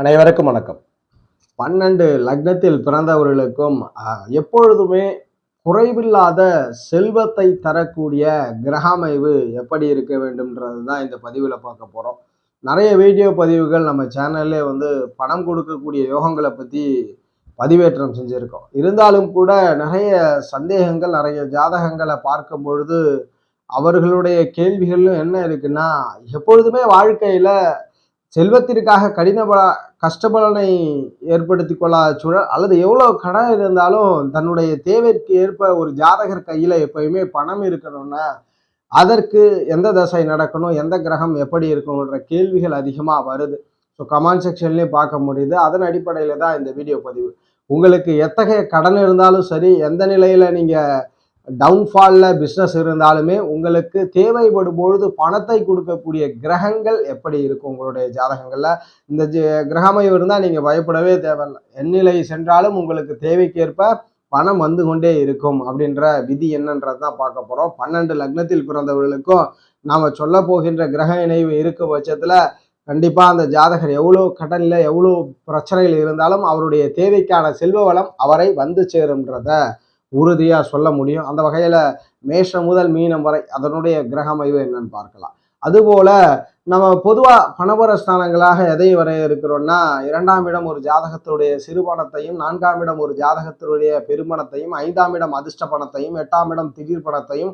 அனைவருக்கும் வணக்கம். 12 லக்னத்தில் பிறந்தவர்களுக்கும் எப்பொழுதுமே குறைவில்லாத செல்வத்தை தரக்கூடிய கிரக அமைவு எப்படி இருக்க வேண்டும்ன்றது தான் இந்த பதிவில் பார்க்க போகிறோம். நிறைய வீடியோ பதிவுகள் நம்ம சேனல்லே பணம் கொடுக்கக்கூடிய யோகங்களை பற்றி பதிவேற்றம் செஞ்சுருக்கோம். இருந்தாலும் கூட நிறைய சந்தேகங்கள், நிறைய ஜாதகங்களை பார்க்கும் பொழுது அவர்களுடைய கேள்விகளும் என்ன இருக்குன்னா, எப்பொழுதுமே வாழ்க்கையில் செல்வத்திற்காக கஷ்டபலனை ஏற்படுத்தி கொள்ளாத சூழல், அல்லது எவ்வளவு கடன் இருந்தாலும் தன்னுடைய தேவைக்கு ஏற்ப ஒரு ஜாதகர் கையில எப்பயுமே பணம் இருக்கணும்னா அதற்கு எந்த தசை நடக்கணும், எந்த கிரகம் எப்படி இருக்கணும்ன்ற கேள்விகள் அதிகமா வருது. ஸோ கமெண்ட் செக்ஷன்லயும் பார்க்க முடியுது. அதன் அடிப்படையில தான் இந்த வீடியோ பதிவு. உங்களுக்கு எத்தகைய கடன் இருந்தாலும் சரி, எந்த நிலையில நீங்க டவுன்ஃபால்ல பிஸ்னஸ் இருந்தாலுமே உங்களுக்கு தேவைப்படும் பொழுது பணத்தை கொடுக்கக்கூடிய கிரகங்கள் எப்படி இருக்கும் உங்களுடைய ஜாதகங்கள்ல, இந்த கிரகமைவு இருந்தால் நீங்க பயப்படவே தேவையில்லை. எந்நிலை சென்றாலும் உங்களுக்கு தேவைக்கேற்ப பணம் வந்து கொண்டே இருக்கும் அப்படின்ற விதி என்னன்றது தான் பார்க்க போறோம். 12 லக்னத்தில் பிறந்தவர்களுக்கும் நாம சொல்ல போகின்ற கிரக இணைவு இருக்கும் பட்சத்துல கண்டிப்பா அந்த ஜாதகர் எவ்வளவு கடன்ல எவ்வளவு பிரச்சனைகள் இருந்தாலும் அவருடைய தேவைக்கான செல்வ வளம் அவரை வந்து சேரும்ன்றத உறுதியா சொல்ல முடியும். அந்த வகையில மேஷம் முதல் மீனம் வரை அதனுடைய கிரக அமைவு என்னன்னு பார்க்கலாம். அதுபோல நம்ம பொதுவா பணபர ஸ்தானங்களாக எதை வரையறுக்கிறோம்னா, 2ஆம் இடம் ஒரு ஜாதகத்துடைய சிறுபணத்தையும், 4ஆம் இடம் ஒரு ஜாதகத்தினுடைய பெருமணத்தையும், 5ஆம் இடம் அதிர்ஷ்ட பணத்தையும், 8ஆம் இடம் திடீர் பணத்தையும்,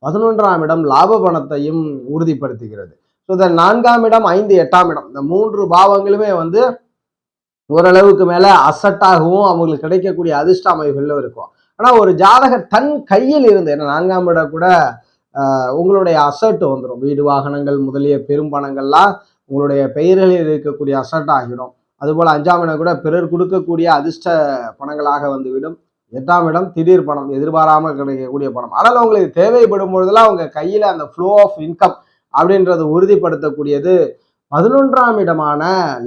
11ஆம் இடம் லாப பணத்தையும் உறுதிப்படுத்துகிறது. ஸோ இந்த 4ஆம் இடம், 5, 8ஆம் இடம் இந்த 3 பாவங்களுமே ஓரளவுக்கு மேல அசட்டாகவும் அவங்களுக்கு கிடைக்கக்கூடிய அதிர்ஷ்ட அமைவுகளும் இருக்கும். ஆனா ஒரு ஜாதகர் தன் கையில் இருந்து, ஏன்னா 4ஆம் இடம் கூட உங்களுடைய அசட் வந்துடும். வீடு, வாகனங்கள் முதலிய பெரும் பணங்கள்லாம் உங்களுடைய பெயர்களில் இருக்கக்கூடிய அசட் ஆகிடும். அதுபோல 5ஆம் இடம் கூட பிறர் கொடுக்கக்கூடிய அதிர்ஷ்ட பணங்களாக வந்துவிடும். 8ஆம் இடம் திடீர் பணம், எதிர்பாராமல் கிடைக்கக்கூடிய பணம். ஆனால் உங்களுக்கு தேவைப்படும் பொழுதெல்லாம் உங்க கையில அந்த ஃப்ளோ ஆஃப் இன்கம் அப்படின்றது உறுதிப்படுத்தக்கூடியது 11ஆம் இடமான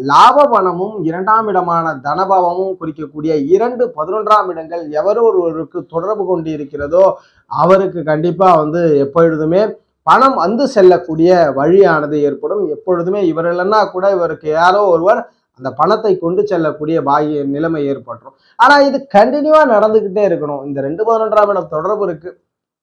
லாப பணமும் 2ஆம் இடமான தனபாவமும் குறிக்கக்கூடிய 11ஆம் இடங்கள் ஒருவருக்கு தொடர்பு கொண்டு இருக்கிறதோ அவருக்கு கண்டிப்பா எப்பொழுதுமே பணம் வந்து செல்லக்கூடிய வழியானது ஏற்படும். எப்பொழுதுமே இவர் இல்லைன்னா கூட இவருக்கு யாரோ ஒருவர் அந்த பணத்தை கொண்டு செல்லக்கூடிய பாகிய நிலைமை ஏற்பட்டுரும். ஆனா இது கண்டினியூவா நடந்துகிட்டே இருக்கணும். இந்த 11ஆம் இடம் தொடர்பு இருக்கு,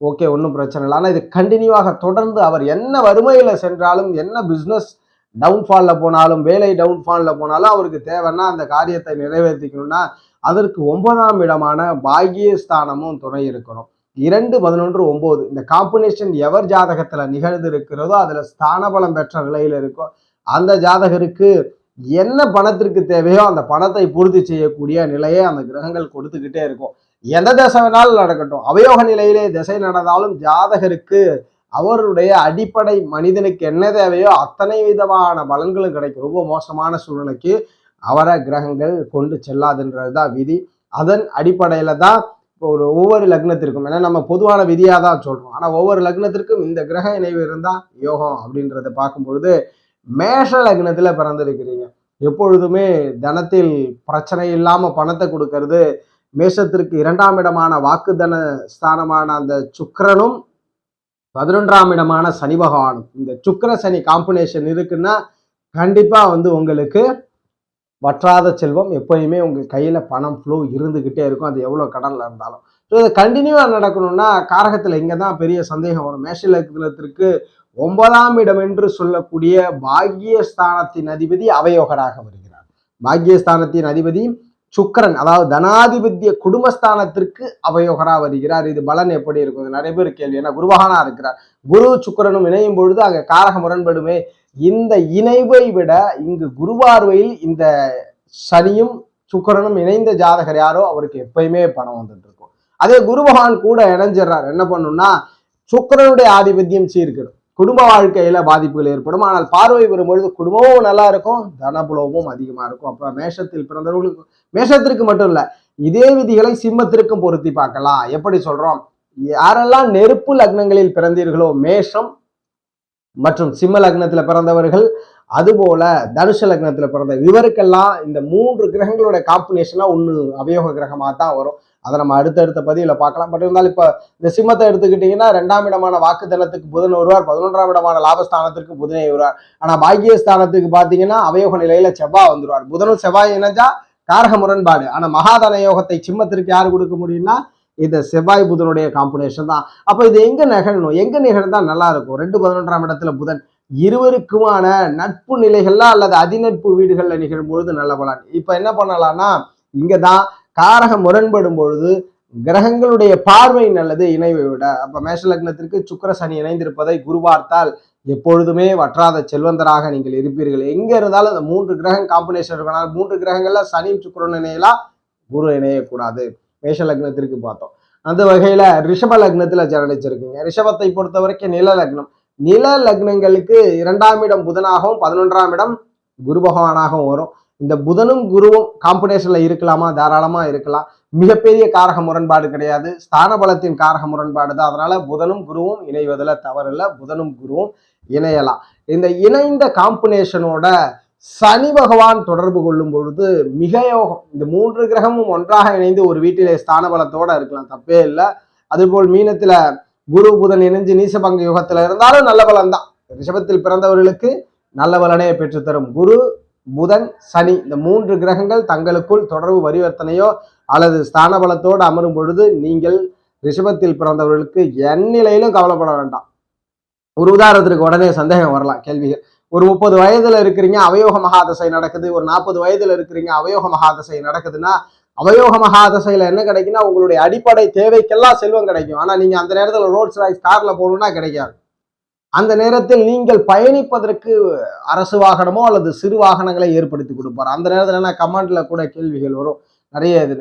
ஓகே, ஒன்றும் பிரச்சனை இல்லை. ஆனா இது கண்டினியூவாக தொடர்ந்து அவர் என்ன வறுமையில சென்றாலும், என்ன பிசினஸ் டவுன்ஃபால்ல போனாலும், வேலை டவுன்ஃபால்ல போனாலும் அவருக்கு தேவைன்னா அந்த காரியத்தை நிறைவேற்றிக்கணும்னா அதற்கு 9ஆம் இடமான பாகியஸ்தானமும் துணை இருக்கணும். 2, 11, 9 இந்த காம்பினேஷன் எவர் ஜாதகத்துல நிகழ்ந்து இருக்கிறதோ அதுல ஸ்தான பலம் பெற்ற நிலையில இருக்கோ அந்த ஜாதகருக்கு என்ன பணத்திற்கு தேவையோ அந்த பணத்தை பூர்த்தி செய்யக்கூடிய நிலையை அந்த கிரகங்கள் கொடுத்துக்கிட்டே இருக்கும். எந்த திசை வேணாலும் நடக்கட்டும், அவயோக நிலையிலே திசை நடந்தாலும் ஜாதகருக்கு அவருடைய அடிப்படை மனிதனுக்கு என்ன தேவையோ அத்தனை விதமான பலன்களும் கிடைக்கும். ரொம்ப மோசமான சூழ்நிலைக்கு அவரை கிரகங்கள் கொண்டு செல்லாதுன்றதுதான் விதி. அதன் அடிப்படையில தான் ஒவ்வொரு லக்னத்திற்கும், ஏன்னா நம்ம பொதுவான விதியா தான் சொல்றோம், ஆனா ஒவ்வொரு லக்னத்திற்கும் இந்த கிரக இணைவு இருந்தா யோகம் அப்படின்றத பார்க்கும் பொழுது, மேஷ லக்னத்துல பிறந்திருக்கிறீங்க, எப்பொழுதுமே தனத்தில் பிரச்சனை இல்லாம பணத்தை கொடுக்கறது மேஷத்திற்கு 2ஆம் இடமான வாக்குதன ஸ்தானமான அந்த சுக்கிரனும் 11ஆம் இடமான சனி பகவானும், இந்த சுக்கிர சனி காம்பினேஷன் இருக்குன்னா கண்டிப்பா உங்களுக்கு வற்றாத செல்வம் எப்பயுமே உங்க கையில பணம் ஃப்ளோ இருந்துகிட்டே இருக்கும். அது எவ்வளவு கடன்ல இருந்தாலும். ஸோ இது கண்டினியூவா நடக்கணும்னா காரகத்துல இங்கதான் பெரிய சந்தேகம் வரும். மேஷ லக்னத்திற்கு 9ஆம் இடம் என்று சொல்லக்கூடிய பாக்கியஸ்தானத்தின் அதிபதி அவயோகராக வருகிறார். பாக்கியஸ்தானத்தின் அதிபதி சுக்கரன், அதாவது தனாதிபத்திய குடும்பஸ்தானத்திற்கு அவயோகரா வருகிறார். இது பலன் எப்படி இருக்கும்? நிறைய பேர் கேள்வி. ஏன்னா குருபகானா இருக்கிறார், குரு சுக்கரனும் இணையும் பொழுது அங்க காரக முரண்படுமே. இந்த இணைவை விட இங்கு குரு பார்வையில் இந்த சனியும் சுக்கரனும் இணைந்த ஜாதகர் யாரோ அவருக்கு எப்பயுமே பணம் வந்துட்டு இருக்கும். அதே குரு பகவான் கூட இணைஞ்சிடறார், என்ன பண்ணும்னா சுக்கரனுடைய ஆதிபத்தியம் சீர்கிடும், குடும்ப வாழ்க்கையில பாதிப்புகள் ஏற்படும். ஆனால் பார்வை வரும்பொழுது குடும்பமும் நல்லா இருக்கும், தனபுலமும் அதிகமா இருக்கும். அப்ப மேஷத்தில் பிறந்தவர்களுக்கு, மேஷத்திற்கு மட்டும் இல்ல, இதே விதிகளை சிம்மத்திற்கும் பொருத்தி பார்க்கலாம். எப்படி சொல்றோம்? யாரெல்லாம் நெருப்பு லக்னங்களில் பிறந்தீர்களோ, மேஷம் மற்றும் சிம்ம லக்னத்துல பிறந்தவர்கள், அதுபோல தனுஷ லக்னத்துல பிறந்த இவருக்கெல்லாம் இந்த 3 கிரகங்களோட காம்பினேஷனா ஒண்ணு அவயோக கிரகமா தான் வரும். அதை நம்ம அடுத்தடுத்த பதிவுல பார்க்கலாம். பட் இருந்தாலும் இப்ப இந்த சிம்மத்தை எடுத்துக்கிட்டீங்கன்னா 2ஆம் இடமான வாக்குத்தலத்துக்கு புதன் வருவார், 11ஆம் இடமான லாபஸ்தானத்திற்கு புதனை வருவார். ஆனா பாக்கியஸ்தானத்துக்கு பாத்தீங்கன்னா அவயோக நிலையில செவ்வாய் வந்துருவார். புதனும் செவ்வாய் இணைஞ்சா காரக முரண்பாடு. ஆனா மகாதன யோகத்தை சிம்மத்திற்கு யாரு கொடுக்க முடியும்னா இந்த செவ்வாய் புதனுடைய காம்பினேஷன் தான். அப்ப இது எங்க நிகழணும், எங்க நிகழ்ந்தா நல்லா இருக்கும்? 2 11ஆம் இடத்துல புதன், இருவருக்குமான நட்பு நிலைகள்ல அல்லது அதிநட்பு வீடுகள்ல நிகழும் பொழுது நல்ல பலன். இப்ப என்ன பண்ணலாம்னா இங்கதான் காரக முரண்படும் பொழுது கிரகங்களுடைய பார்வை நல்லது இணைவை விட. அப்ப மேஷ லக்னத்திற்கு சுக்கிர சனி இணைந்திருப்பதை குரு பார்த்தால் எப்பொழுதுமே வற்றாத செல்வந்தராக நீங்கள் இருப்பீர்கள். எங்க இருந்தாலும் அந்த 3 கிரகம் காம்பினேஷன் இருக்கணும். 3 கிரகங்கள்ல சனியும் சுக்கிரன் இணையலாம், குரு இணையக்கூடாது. மேஷ லக்னத்திற்கு பார்த்தோம். அந்த வகையில ரிஷப லக்னத்துல ஜனனிச்சிருக்கீங்க. ரிஷபத்தை பொறுத்த வரைக்கும் நில லக்னம். நில லக்னங்களுக்கு 2ஆம் இடம் புதனாகவும் 11ஆம் இடம் குரு பகவானாகவும் வரும். இந்த புதனும் குருவும் காம்பினேஷன்ல இருக்கலாமா? தாராளமா இருக்கலாம். மிகப்பெரிய காரக முரண்பாடு கிடையாது, ஸ்தான பலத்தின் காரக முரண்பாடு தான். அதனால புதனும் குருவும் இணைவதில் தவறில்லை, புதனும் குருவும் இணையலாம். இந்த இணைந்த காம்பினேஷனோட சனி பகவான் தொடர்பு கொள்ளும் பொழுது மிக யோகம். இந்த 3 கிரகமும் ஒன்றாக இணைந்து ஒரு வீட்டிலே ஸ்தான பலத்தோட இருக்கலாம், தப்பே இல்லை. அதுபோல் மீனத்துல குரு புதன் இணைஞ்சு நீசபங்க யுகத்துல இருந்தாலும் நல்ல பலன் தான். ரிஷபத்தில் பிறந்தவர்களுக்கு நல்ல பலனே பெற்றுத்தரும். குரு புதன் சனி இந்த 3 கிரகங்கள் தங்களுக்குள் தொடர்பு பரிவர்த்தனையோ அல்லது ஸ்தான பலத்தோடு அமரும் பொழுது நீங்கள் ரிஷபத்தில் பிறந்தவர்களுக்கு எந்நிலையிலும் கவலைப்பட வேண்டாம். ஒரு உதாரணத்திற்கு உடனே சந்தேகம் வரலாம், கேள்விகள். ஒரு 30 வயதுல இருக்கிறீங்க, அவயோக மகாதசை நடக்குது. ஒரு 40 வயதுல இருக்கிறீங்க, அவயோக மகாதசை நடக்குதுன்னா அவயோக மகாதசையில என்ன கிடைக்குன்னா உங்களுடைய அடிப்படை தேவைக்கெல்லாம் செல்வம் கிடைக்கும். ஆனா நீங்க அந்த நேரத்துல ரோல்ஸ் ராய்ஸ் கார்ல போகணும்னா கிடைக்காது. அந்த நேரத்தில் நீங்கள் பயணிப்பதற்கு அரசு வாகனமோ அல்லது சிறு வாகனங்களை ஏற்படுத்தி கொடுப்பார். அந்த நேரத்தில் என்ன கமாண்ட்ல கூட கேள்விகள் வரும் நிறைய. இது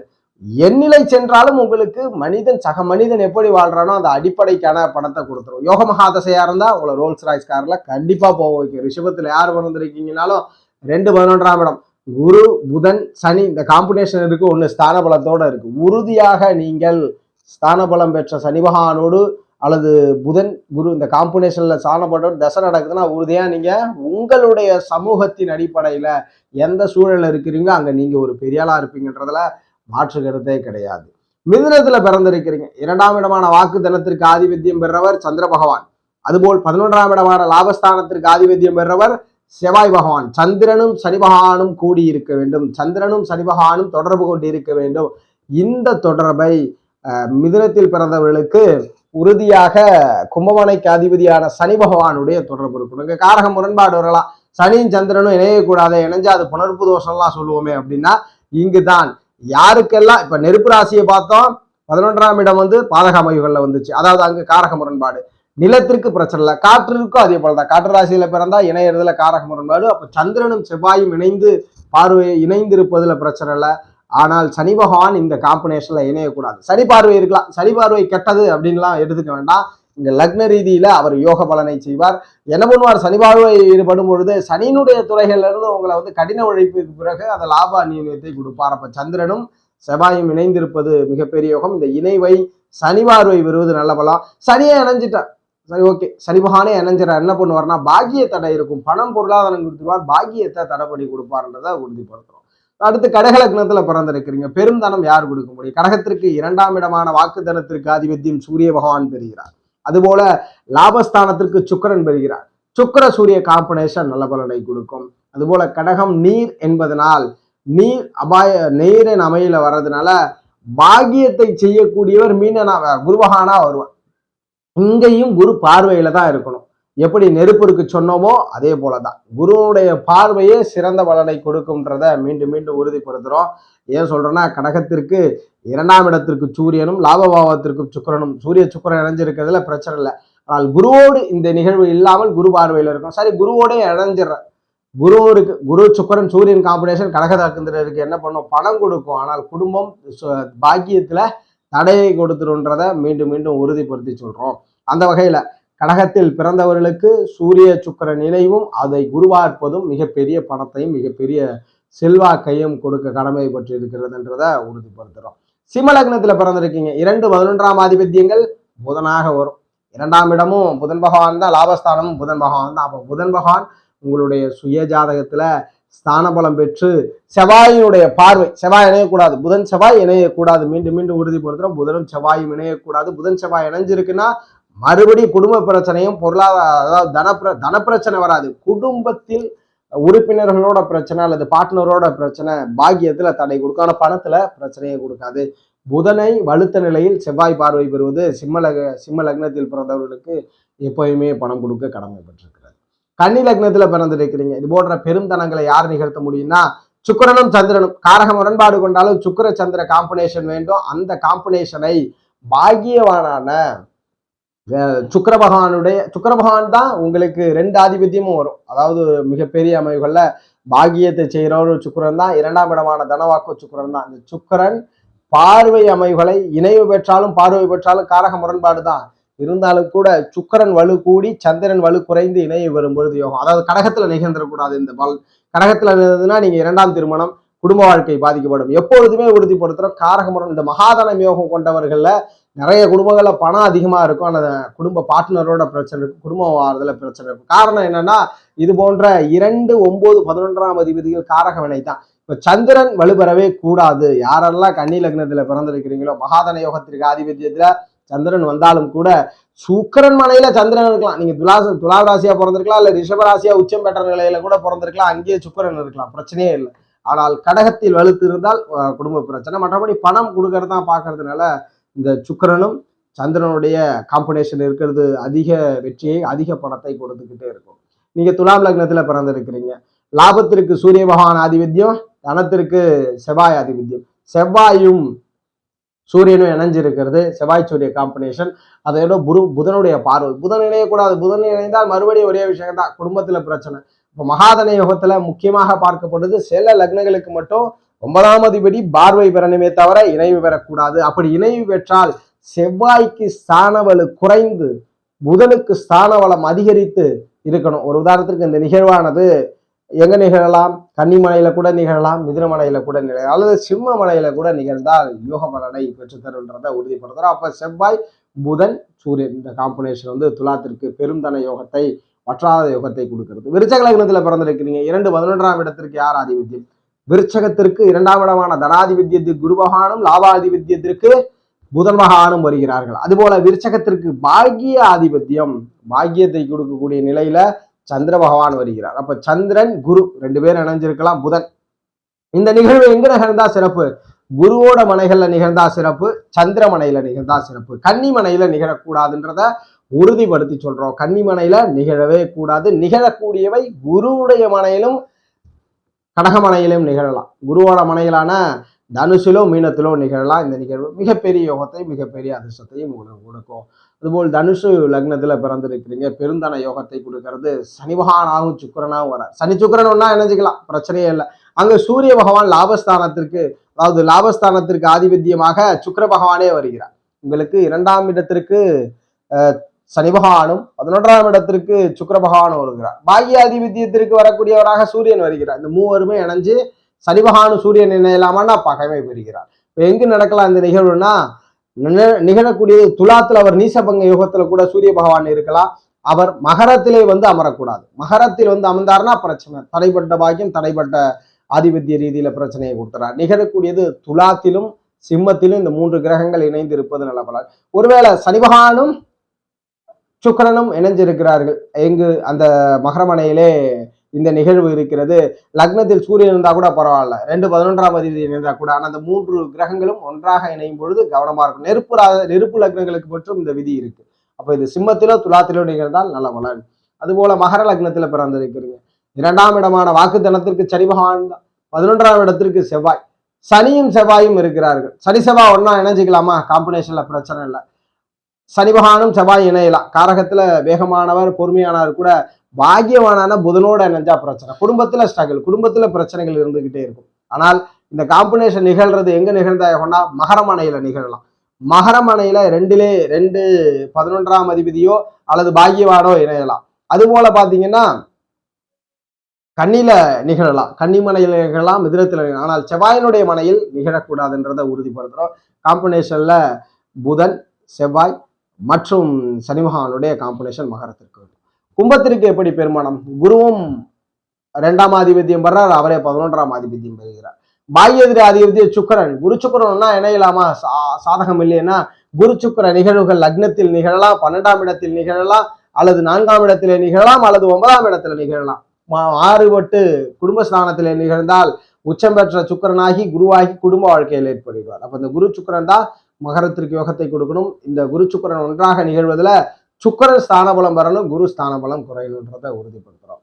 எண்ணிலை சென்றாலும் உங்களுக்கு மனிதன் சக மனிதன் எப்படி வாழ்றானோ அந்த அடிப்படைக்கான பணத்தை கொடுத்துரும். யோக மகாதசையா இருந்தா உங்களை ரோல்ஸ் ராய்ஸ் கார்ல கண்டிப்பா போக வைக்கும். ரிஷபத்துல யார் பிறந்திருக்கீங்கனாலும் 2 11ஆம் இடம் குரு புதன் சனி இந்த காம்பினேஷன் இருக்கு. ஒண்ணு ஸ்தான பலத்தோட இருக்கு. உறுதியாக நீங்கள் ஸ்தான பலம் பெற்ற சனி பகவானோடு அல்லது புதன் குரு இந்த காம்பினேஷன்ல சாணப்பட்டோட தசை நடக்குதுன்னா உறுதியா நீங்க உங்களுடைய சமூகத்தின் அடிப்படையில எந்த சூழல்ல இருக்கிறீங்களோ அங்க நீங்க ஒரு பெரியாளா இருப்பீங்கன்றதுல மாற்று கருத்தே கிடையாது. மிதுனத்துல பிறந்திருக்கிறீங்க. 2ஆம் இடமான வாக்கு தனத்திற்கு ஆதிபத்தியம் பெறவர் சந்திர பகவான். அதுபோல் 11ஆம் இடமான லாபஸ்தானத்திற்கு ஆதிபத்தியம் பெறவர் செவ்வாய் பகவான். சந்திரனும் சனி பகவானும் கூடி இருக்க வேண்டும், சந்திரனும் சனி பகவானும் தொடர்பு கொண்டு இருக்க வேண்டும். இந்த தொடர்பை மிதுனத்தில் பிறந்தவர்களுக்கு உறுதியாக கும்பமனைக்கு அதிபதியான சனி பகவானுடைய தொடர்பு இருக்கணும். இங்க காரக முரண்பாடு வரலாம். சனியும் சந்திரனும் இணையக்கூடாது, இணைஞ்சா அது புணர்ப்பு தோஷம்லாம் சொல்லுவோமே அப்படின்னா இங்குதான் யாருக்கெல்லாம் இப்ப நெருப்பு ராசியை பார்த்தோம், 11ஆம் இடம் பாதக அமைவுகள்ல வந்துச்சு. அதாவது அங்கு காரக முரண்பாடு. நிலத்திற்கு பிரச்சனை இல்லை, காற்றிற்கும் அதே போலதான். காற்று ராசியில பிறந்தா இணையறதுல காரக முரண்பாடு. அப்ப சந்திரனும் செவ்வாயும் இணைந்து பார்வையை இணைந்திருப்பதுல பிரச்சனை இல்லை. ஆனால் சனி பகவான் இந்த காம்பினேஷன்ல இணையக்கூடாது. சனி பார்வை இருக்கலாம், சனி பார்வை கெட்டது அப்படின்லாம் எடுத்துக்க வேண்டாம். இங்க லக்ன ரீதியில அவர் யோக பலனை செய்வார். என்ன பண்ணுவார், சனி பார்வை ஈடுபடும் பொழுது சனியினுடைய துறைகள்ல இருந்து உங்களை கடின உழைப்புக்கு பிறகு அந்த லாப அந்நியத்தை கொடுப்பார். அப்ப சந்திரனும் செவ்வாயும் இணைந்திருப்பது மிகப்பெரிய யோகம். இந்த இணைவை சனி பார்வை வருவது நல்ல பலம். சனியை இணைஞ்சிட்டார், சரி ஓகே, சனி பகவானே இணைஞ்சிடார். என்ன பண்ணுவார்னா பாக்கிய தடை இருக்கும், பணம் பொருளாதாரம் கொடுத்துருவார், பாக்கியத்தை தடை பண்ணி கொடுப்பார்ன்றதை உறுதிப்படுத்துறோம். அடுத்து கடகலக்னத்துல பிறந்திருக்கிறீங்க. பெரும் தனம் யார் கொடுக்க முடியும்? கடகத்திற்கு 2ஆம் இடமான வாக்கு தனத்திற்கு ஆதிபத்தியம் சூரிய பகவான் பெறுகிறார். அதுபோல லாபஸ்தானத்திற்கு சுக்கிரன் பெறுகிறார். சுக்கிர சூரிய காம்பினேஷன் நல்ல பலனை கொடுக்கும். அதுபோல கடகம் நீர் என்பதனால் நீர் அபாய நீரின் அமையில வர்றதுனால பாக்கியத்தை செய்யக்கூடியவர் மீனனா குருபகானா வருவார். இங்கேயும் குரு பார்வையில தான் இருக்கணும். எப்படி நெருப்பிற்கு சொன்னோமோ அதே போலதான் குருவுடைய பார்வையே சிறந்த பலனை கொடுக்கும்ன்றத மீண்டும் மீண்டும் உறுதிப்படுத்துறோம். ஏன் சொல்றேன்னா கடகத்திற்கு 2ஆம் இடத்திற்கு சூரியனும் லாபபாவத்திற்கு சுக்கிரனும், சூரிய சுக்கிரன் இணைஞ்சிருக்கிறதுல பிரச்சனை இல்லை. ஆனால் குருவோடு இந்த நிகழ்வு இல்லாமல் குரு பார்வையில இருக்கும். சரி, குருவோட இணைஞ்சிடற குரு இருக்கு, குரு சுக்கிரன் சூரியன் காம்பினேஷன் கடகதாக்குந்திரருக்கு என்ன பண்ணும், பணம் கொடுக்கும். ஆனால் குடும்பம் பாக்கியத்துல தடையை கொடுத்துருன்றத மீண்டும் மீண்டும் உறுதிப்படுத்தி சொல்றோம். அந்த வகையில கடகத்தில் பிறந்தவர்களுக்கு சூரிய சுக்கிரன் இணைவும் அதை குருவார்ப்பதும் மிகப்பெரிய பணத்தையும் மிகப்பெரிய செல்வாக்கையும் கொடுக்க கடமை பற்றி இருக்கிறதுன்றத உறுதிப்படுத்துறோம். சிம்மலக்னத்துல பிறந்திருக்கீங்க. 2 11ஆம் ஆதிபத்தியங்கள் புதனாக வரும். 2ஆம் இடமும் புதன் பகவான் தான், லாபஸ்தானமும் புதன் பகவான் தான். அப்போ புதன் பகவான் உங்களுடைய சுய ஜாதகத்துல ஸ்தான பலம் பெற்று செவ்வாயினுடைய பார்வை, செவ்வாய் இணையக்கூடாது, புதன் செவ்வாய் இணையக்கூடாது, மீண்டும் மீண்டும் உறுதிப்படுத்துறோம், புதனும் செவ்வாயும் இணையக்கூடாது. புதன் செவ்வாய் இணைஞ்சிருக்குன்னா மறுபடியும் குடும்ப பிரச்சனையும் பொருளாதார, அதாவது தன பிரச்சனை வராது, குடும்பத்தில் உறுப்பினர்களோட பிரச்சனை அல்லது பார்ட்னரோட பிரச்சனை பாக்கியத்துல தடை கொடுக்கும், ஆனா பணத்துல பிரச்சனையை கொடுக்காது. புதனை வலுத்த நிலையில் செவ்வாய் பார்வை பெறுவது சிம்ம லக்னத்தில் பிறந்தவர்களுக்கு எப்பயுமே பணம் கொடுக்க கடமைப்பட்டிருக்கிறது. கன்னி லக்னத்துல பிறந்திருக்கிறீங்க, இது போன்ற பெரும் தனங்களை யார் நிகழ்த்த முடியும்னா சுக்கிரனும் சந்திரனும். காரக முரண்பாடு கொண்டாலும் சுக்கிர சந்திர காம்பினேஷன் வேண்டும். அந்த காம்பினேஷனை பாக்கியவானான சுக்கிர பகவான் தான் உங்களுக்கு 2 ஆதிபத்தியமும் வரும். அதாவது மிகப்பெரிய அமைவுகள்ல பாக்கியத்தை செய்கிறவர் சுக்கிரன் தான், 2ஆம் இடமான தனவாக்கு சுக்கிரன் தான். இந்த சுக்கிரன் பார்வை அமைவுகளை இணைவு பெற்றாலும் பார்வை பெற்றாலும் காரக முரண்பாடு தான் இருந்தாலும் கூட சுக்கிரன் வலு கூடி சந்திரன் வலு குறைந்து இணைவு வரும் பொழுது யோகம். அதாவது கடகத்துல நிகழ்ந்துடக்கூடாது. இந்த கடகத்துல இருந்ததுன்னா நீங்க 2ஆம் திருமணம், குடும்ப வாழ்க்கை பாதிக்கப்படும். எப்பொழுதுமே உறுதிப்படுத்துறோம், காரக முரண். இந்த மகாதனம் யோகம் கொண்டவர்கள்ல நிறைய குடும்பங்கள்ல பணம் அதிகமா இருக்கும், ஆனால் குடும்ப பார்ட்னரோட பிரச்சனை இருக்கும், குடும்பம் வாழ்றதுல பிரச்சனை இருக்கும். காரணம் என்னன்னா இது போன்ற 2, 9, 11ஆம் அதிபதிகள் காரக வினை தான். இப்ப சந்திரன் வலுப்பெறவே கூடாது. யாரெல்லாம் கன்னி லக்னத்துல பிறந்திருக்கிறீங்களோ, மகாதன யோகத்திற்கு ஆதிபத்தியத்துல சந்திரன் வந்தாலும் கூட சுக்கிரன் மனையில சந்திரன் இருக்கலாம். நீங்க துலா ராசியா பிறந்திருக்கலாம், இல்ல ரிஷபராசியா உச்சம் பெற்ற நிலையில கூட பிறந்திருக்கலாம், அங்கேயே சுக்கிரன் இருக்கலாம், பிரச்சனையே இல்லை. ஆனால் கடகத்தில் வலுத்து இருந்தால் குடும்ப பிரச்சனை. மற்றபடி பணம் கொடுக்கறது தான் பார்க்கறதுனால இந்த சுக்கிரனும் சந்திரனுடைய காம்பினேஷன் இருக்கிறது அதிக வெற்றியை, அதிக பணத்தை கொடுத்துக்கிட்டே இருக்கும். நீங்க துலாம் லக்னத்துல பிறந்திருக்கிறீங்க, லாபத்திற்கு சூரிய பகவான் ஆதிபத்தியம், தனத்திற்கு செவ்வாய் ஆதிபத்தியம். செவ்வாயும் சூரியனும் இணைஞ்சிருக்கிறது, செவ்வாய் சூரிய காம்பினேஷன். அதோட புதனுடைய பார்வை, புதன் இணையக்கூடாது. புதன் இணைந்தால் மறுபடியும் ஒரே விஷயம் தான், குடும்பத்துல பிரச்சனை. இப்போ மகாதன யோகத்துல முக்கியமாக பார்க்கப்படுது சில லக்னங்களுக்கு மட்டும் 9ஆம் அதிபதி பார்வை பெறணுமே தவிர இணைவு பெறக்கூடாது. அப்படி இணைவு பெற்றால் செவ்வாய்க்கு ஸ்தானவலு குறைந்து புதனுக்கு ஸ்தானவலம் அதிகரித்து இருக்கணும். ஒரு உதாரணத்திற்கு இந்த நிகழ்வானது எங்க நிகழலாம், கன்னிமனையில கூட நிகழலாம், மிதுனமனையில கூட நிகழலாம், அல்லது சிம்ம மனையில கூட நிகழ்ந்தால் யோக பலனை பெற்றுத்தருன்றதை உறுதிப்படுத்துறோம். அப்ப செவ்வாய் புதன் சூரியன் இந்த காம்பினேஷன் வந்து துலாத்திற்கு பெருந்தன யோகத்தை, வற்றாத யோகத்தை கொடுக்கிறது. விருச்சக லக்னத்துல பிறந்திருக்கிறீங்க, 2, 11ஆம் இடத்திற்கு யார் ஆதிபத்தியம்? விருச்சகத்திற்கு 2ஆம் இடமான தனாதிபத்தியத்திற்கு குரு பகவானும், லாபாதிபத்தியத்திற்கு புதன் பகவானும் வருகிறார்கள். அதுபோல விருச்சகத்திற்கு பாக்கிய ஆதிபத்தியம், பாக்கியத்தை கொடுக்கக்கூடிய நிலையில சந்திர பகவான் வருகிறார். அப்ப சந்திரன் குரு 2 பேரும் இணைஞ்சிருக்கலாம். புதன் இந்த நிகழ்வு எங்க நிகழ்ந்தா சிறப்பு? குருவோட மனைகள்ல நிகழ்ந்தா சிறப்பு, சந்திர மனையில நிகழ்ந்தா சிறப்பு. கன்னி மனையில நிகழக்கூடாதுன்றத உறுதிப்படுத்தி சொல்றோம். கன்னி மனையில நிகழவே கூடாது. நிகழக்கூடியவை குருவுடைய மனையிலும் கடகமனையிலும் நிகழலாம். குருவோட மனையிலான தனுஷிலும் மீனத்திலும் நிகழலாம். இந்த நிகழ்வு மிகப்பெரிய யோகத்தை, மிகப்பெரிய அதிர்ஷ்டத்தையும் கொடுக்கும். அதுபோல் தனுஷு லக்னத்துல பிறந்திருக்கிறீங்க, பெருந்தன யோகத்தை கொடுக்கறது சனி பகவானாகவும் சுக்கிரனாகவும் வர. சனி சுக்கிரன் ஒன்னா இணைஞ்சிக்கலாம், பிரச்சனையே இல்லை. அங்க சூரிய பகவான் லாபஸ்தானத்திற்கு, அதாவது லாபஸ்தானத்திற்கு ஆதிபத்தியமாக சுக்கிர பகவானே வருகிறார். உங்களுக்கு 2ஆம் இடத்திற்கு சனி பகவானும், 11ஆம் இடத்திற்கு சுக்கிர பகவானும் வருகிறார். பாக்கிய ஆதிபத்தியத்திற்கு வரக்கூடியவராக சூரியன் வருகிறார். இந்த மூவருமே இணைஞ்சு சனி பகவானும் சூரியன் இணையலாமான்னா பகைமை பெறுகிறார். இப்போ எங்கு நடக்கலாம் இந்த நிகழ்வுனா, நிகழக்கூடியது துலாத்துல அவர் நீசபங்க யோகத்துல கூட சூரிய பகவான் இருக்கலாம். அவர் மகரத்திலே வந்து அமரக்கூடாது. மகரத்தில் வந்து அமர்ந்தார்னா பிரச்சனை, தடைப்பட்ட பாக்கியம், தடைப்பட்ட ஆதிபத்திய ரீதியில பிரச்சனையை கொடுத்துறார். நிகழக்கூடியது துலாத்திலும் சிம்மத்திலும் இந்த 3 கிரகங்கள் இணைந்து இருப்பது நல்ல பலன். ஒருவேளை சனி பகவானும் சுக்கிரனும் இணைஞ்சிருக்கிறார்கள், எங்கு அந்த மகரமனையிலே இந்த நிகழ்வு இருக்கிறது. லக்னத்தில் சூரியன் இருந்தா கூட பரவாயில்ல, 2, 11ஆம் அதிபதி இருந்தா கூட, ஆனால் அந்த 3 கிரகங்களும் ஒன்றாக இணையும் பொழுது கவனமா இருக்கும். நெருப்பு லக்னங்களுக்கு மட்டும் இந்த விதி இருக்கு. அப்ப இது சிம்மத்திலோ துலாத்திலோ நிகழ்ந்தால் நல்ல பலன். அதுபோல மகர லக்னத்துல பிறந்திருக்கிறீங்க, 2ஆம் இடமான வாக்குத்தனத்திற்கு சனி பகவான் தான், 11ஆம் இடத்திற்கு செவ்வாய். சனியும் செவ்வாயும் இருக்கிறார்கள். சனி செவ்வாய் ஒன்னா இணைஞ்சிக்கலாமா? காம்பினேஷன்ல பிரச்சனை இல்லை. சனி பகவானும் செவ்வாய் இணையலாம். காரகத்துல வேகமானவர், பொறுமையானவர் கூட. பாக்கியவானான புதனோட இணைஞ்சா பிரச்சனை, குடும்பத்துல ஸ்ட்ரகிள், குடும்பத்துல பிரச்சனைகள் இருந்துகிட்டே இருக்கும். ஆனால் இந்த காம்பினேஷன் நிகழ்றது எங்க நிகழ்ந்தா மகரமனையில நிகழலாம். மகரமனையில 2 11ஆம் அதிபதியோ அல்லது பாக்கியவானோ இணையலாம். அது போல பாத்தீங்கன்னா கண்ணில நிகழலாம், கன்னிமனையில நிகழலாம், மிதுனத்துல நிகழலாம். ஆனால் செவ்வாயினுடைய மனையில் நிகழக்கூடாதுன்றதை உறுதிப்படுத்துறோம். காம்பினேஷன்ல புதன், செவ்வாய் மற்றும் சனி பகவானுடைய காம்பினேஷன் மகரத்திற்கு. கும்பத்திற்கு எப்படி பெருமானம்? குருவும் 2ஆம் ஆதிபத்தியம் பெறார், அவரே 11ஆம் ஆதிபத்தியம் பெறுகிறார். பாக்யதிரி ஆதிபத்திய சுக்கிரன், குரு சுக்கிரன்னா இணையலாமா? சாதகம் இல்லைன்னா குரு சுக்கிர நிகழ்வுகள் லக்னத்தில் நிகழலாம், 12ஆம் இடத்தில் நிகழலாம், அல்லது 4ஆம் இடத்திலே நிகழலாம், அல்லது 9ஆம் இடத்துல நிகழலாம். மாறுபட்டு குடும்பஸ்தானத்திலே நிகழ்ந்தால் உச்சம் பெற்ற சுக்கிரனாகி குருவாகி குடும்ப வாழ்க்கையில் ஏற்படுவார். அப்ப இந்த குரு சுக்கிரன் தான் மகரத்திற்கு யோகத்தை கொடுக்கணும். இந்த குரு சுக்கிரன் ஒன்றாக நிகழ்வதில் சுக்கிரன் ஸ்தானபலம் வரணும், குரு ஸ்தானபலம் குறையணுன்றதை உறுதிப்படுத்துறோம்.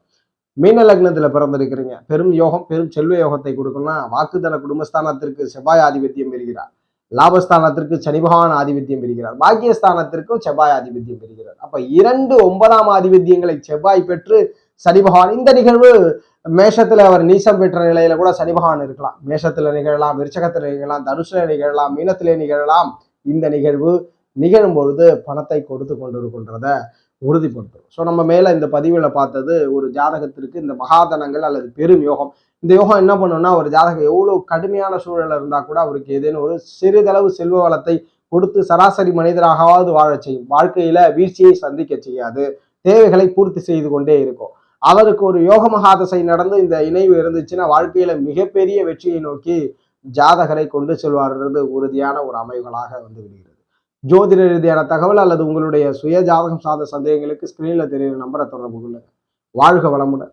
மீன லக்னத்துல பிறந்திருக்கிறீங்க, பெரும் யோகம், பெரும் செல்வ யோகத்தை கொடுக்கணும்னா வாக்குத்தல குடும்பஸ்தானத்திற்கு செவ்வாய் ஆதிபத்தியம் பெறுகிறார், லாபஸ்தானத்திற்கு சனி பகவான் ஆதிபத்தியம் பெறுகிறார், பாக்கியஸ்தானத்திற்கும் செவ்வாய் ஆதிபத்தியம் பெறுகிறார். அப்ப 2 9ஆம் ஆதிபத்தியங்களை செவ்வாய் பெற்று சனி பகவான், இந்த நிகழ்வு மேஷத்துல அவர் நீசம் பெற்ற நிலையில கூட சனி பகவான் இருக்கலாம். மேஷத்துல நிகழலாம், விருச்சகத்துல நிகழலாம், தனுசுல நிகழலாம், மீனத்திலே நிகழலாம். இந்த நிகழ்வு நிகழும் பொழுது பணத்தை கொடுத்து கொண்டிருக்கின்றத உறுதிப்படுத்தும். ஸோ நம்ம மேல இந்த பதிவுல பார்த்தது ஒரு ஜாதகத்திற்கு இந்த மகாதனங்கள் அல்லது பெரும் யோகம். இந்த யோகம் என்ன பண்ணும்னா, ஒரு ஜாதகம் எவ்வளவு கடுமையான சூழல் இருந்தா கூட அவருக்கு ஏதேனும் ஒரு சிறிதளவு செல்வ வளத்தை கொடுத்து சராசரி மனிதராகவாவது வாழ செய்யும். வாழ்க்கையில வீழ்ச்சியை சந்திக்க செய்யாது, தேவைகளை பூர்த்தி செய்து கொண்டே இருக்கும். அவருக்கு ஒரு யோக மகாதசை நடந்து இந்த இணைவு இருந்துச்சுன்னா வாழ்க்கையில மிகப்பெரிய வெற்றியை நோக்கி ஜாதகரை கொண்டு செல்வார்ன்றது உறுதியான ஒரு அமைவுகளாக வந்து விடுகிறது. ஜோதிட ரீதியான தகவல் அல்லது உங்களுடைய சுய ஜாதகம் சார்ந்த சந்தேகங்களுக்கு ஸ்கிரீன்ல தெரியுற நம்பரை தொடர்பு கொள்ளுங்க. வாழ்க வளமுடன்.